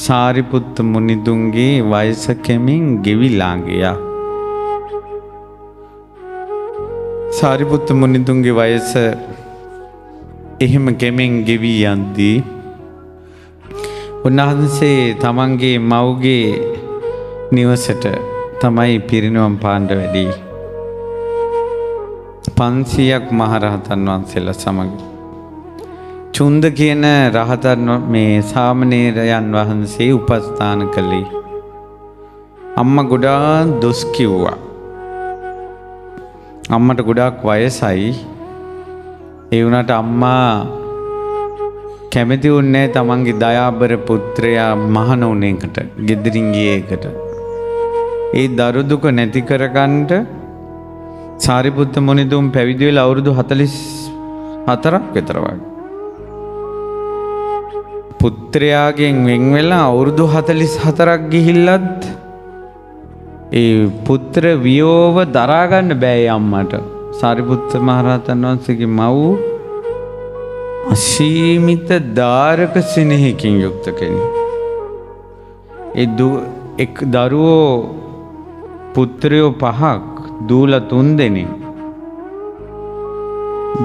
සාරිපුත්ත මුනිදුන්ගේ වයස කෙමින් ගෙවිලා ගියා. සාරිපුත්ත මුනිදුන්ගේ වයස එහෙම කෙමෙන් ගෙවි යද්දී උන්වහන්සේ තමන්ගේ මව්ගේ නිවසට තමයි පිරිනිවන් පාන්න වැඩි. 500ක් මහරහතන් වහන්සේලා සමග චුන්ද කියන රහතන් මේ සාමණේරයන් වහන්සේ උපස්ථාන කළේ. අම්මා ගොඩාක් දොස් කිව්වා. අම්මට ගොඩාක් වයසයි. ඒ වුණාට අම්මා කැමති වුණේ තමන්ගේ දයාබර පුත්‍රයා මහණ වුණේකට, ගෙදරින් ගියේකට. ඒ දරු දුක නැති කරගන්න සාරිපුත්ත මුනිදුන් පැවිදි වෙලා අවුරුදු 44ක් විතර වගේ. පුත්‍රයාගෙන් වෙන් වෙලා අවුරුදු 44ක් ගිහිල්ලත් ඒ පුත්‍ර වියෝව දරා ගන්න බෑ අම්මට. සාරිපුත්ත මහරහතන් වහන්සේගේ මව් අසීමිත දාරක ස්නේහකින් යුක්ත කෙනෙක්. ඒ එක් දරුවෝ පුත්‍රයෝ 5ක් දූලා 3 දෙනෙක්.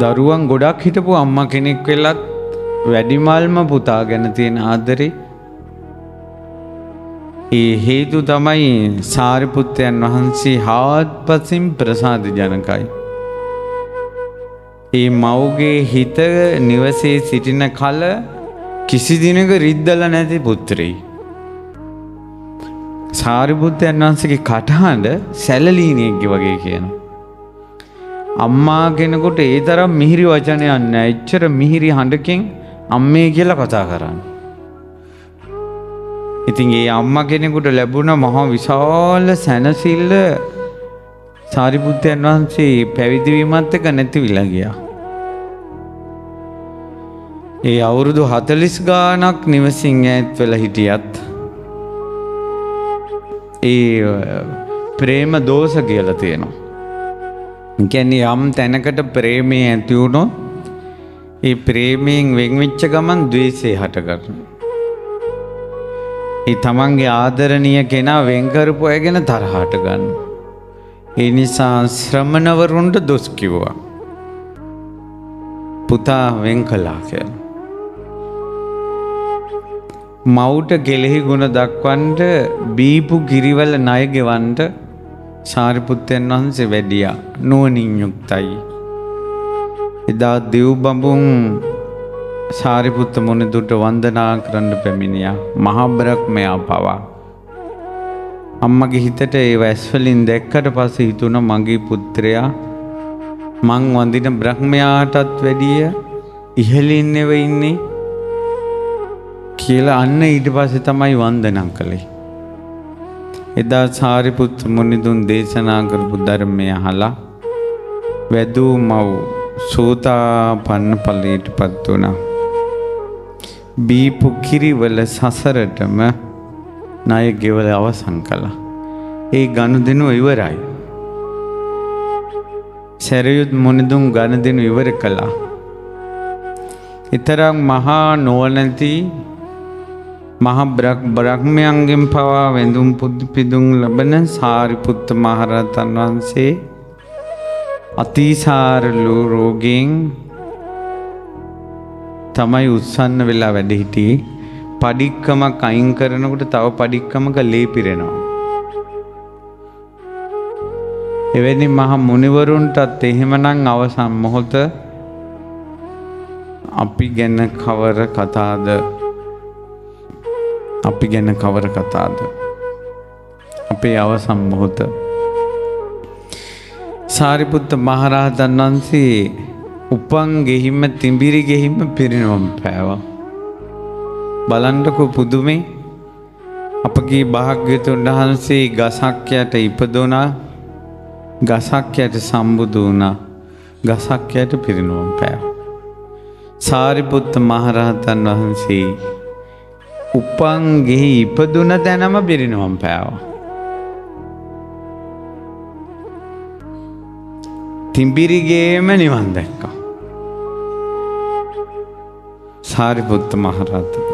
දරුවන් ගොඩක් හිටපු අම්මා කෙනෙක් වෙලත් වැඩිමල්ම පුතා ගැන තියෙන ආදරේ. ඒ හේතු තමයි සාරිපුත්තයන් වහන්සේ හාත්පසින් ප්‍රසාද ජනකයි. ඒ මව්ගේ හිත නිවසේ සිටින කල කිසි දිනක රිද්දලා නැති පුත්‍රයෙක්. සාරිපුත්තයන් වහන්සේගේ කටහඬ සැලලීනියෙක්ගේ වගේ කියනවා. අම්මා කෙනෙකුට ඒ තරම් මිහිරි වචනයක් නැහැ. එච්චර මිහිරි හඬකින් අම්මේ කියලා කතා කරන්නේ. ඉතින් ඒ අම්මා කෙනෙකුට ලැබුණ මහා විශාල සැනසෙල්ල සාරිපුත්තයන් වහන්සේ පැවිදි වීමත් එක්ක නැතිවිලා ගියා. ඒ අවුරුදු 40 ගාණක් නිවසින් ඈත් වෙලා හිටියත් ඒ ප්‍රේම දෝෂ කියලා තියෙනවා. කියන්නේ යම් තැනකට ප්‍රේමය ඇති වුණොත් ඒ ප්‍රේමයෙන් වෙන් වෙච්ච ගමන් ද්වේෂය හට ගන්නවා. ඒ තමන්ගේ ආදරණීය කෙනා වෙන් කරපු අය ගැන තරහට ගන්නවා. ඒ නිසා ශ්‍රමණවරුන්ට දොස් කිව්වා. පුතා වෙන් කළා කියලා. මව්ට කෙලෙහි ගුණ දක්වන්න බීපු කිරිවල ණය ගෙවන්න සාරිපුත්තයන් වහන්සේ වැඩියා. නුවණින් යුක්තයි. එදා දෙව් බඹුන් සාරිපුත්ත මුනිදුන්ට වන්දනා කරන්න පැමිණියා. මහා බ්‍රහ්මයා පවා. අම්මගේ හිතට ඒ වැස් වලින් දැක්කට පස්සේ හිතුණා මගේ පුත්‍රයා මං වඳින බ්‍රහ්මයාටත් වැඩිය ඉහළින් ඉන්නේ කියලා අන්න ඊට පස්සේ තමයි වන්දනා කළේ. එදා සාරිපුත්ත මුනිදුන් දේශනා කරපු ධර්මය අහලා වැදූ මව් සෝතාපන්න ඵලයටපත් වුණා. බීපු කිරිවල සසරටම ණය ගෙවල අවසන් කළා. ඒ ගනුදෙනු ඉවරයි. සරියුත් මුනිදුන් ගනුදෙනු ඉවර කළා. ඊතරම් මහා නොවනති මහා බ්‍රහ්මයන්ගෙන් පවා වැඳුම් පිදුම් ලබන සාරිපුත්ත මහරහතන් වහන්සේ අතිසාර රෝගයෙන් තමයි උත්සන්න වෙලා වැඩ හිටියේ. පඩික්කමක් අයින් කරනකොට තව පඩික්කමක ලේ පිරෙනවා. එවැනි මහා මුනිවරුන්ටත් එහෙමනම් අවසන් මොහොත අපි ගැන කවර කතාද? අපි ගැන කවර කතාද? අපේ අවසන් මොහොත. සාරිපුත්ත මහරහතන් වහන්සේ උපන් ගෙහිම තිඹිරි ගෙහිම පිරිනොම් පෑවා. බලන්නකො පුදුමේ. අපගේ භාග්‍යවතුන් වහන්සේ ගසක් යට ඉපදුණා. ගසක් යට සම්බුදු වුණා. ගසක් යට පිරිනොම් පෑවා. සාරිපුත්ත මහරහතන් වහන්සේ උපන් ගෙහි ඉපදුන තැනම පිරිනොම් පෑවා. තිඹිරිගේම නිවන් දැක්කා. සාරිපුත්ත මහරහතන්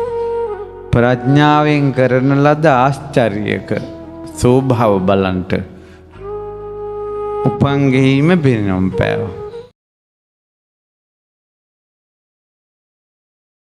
ප්‍රඥාවෙන් කරන ලද ආශ්චර්යක ස්වභාව බලන්ට උපංගෙහිම පිරිනොම් පෑවා.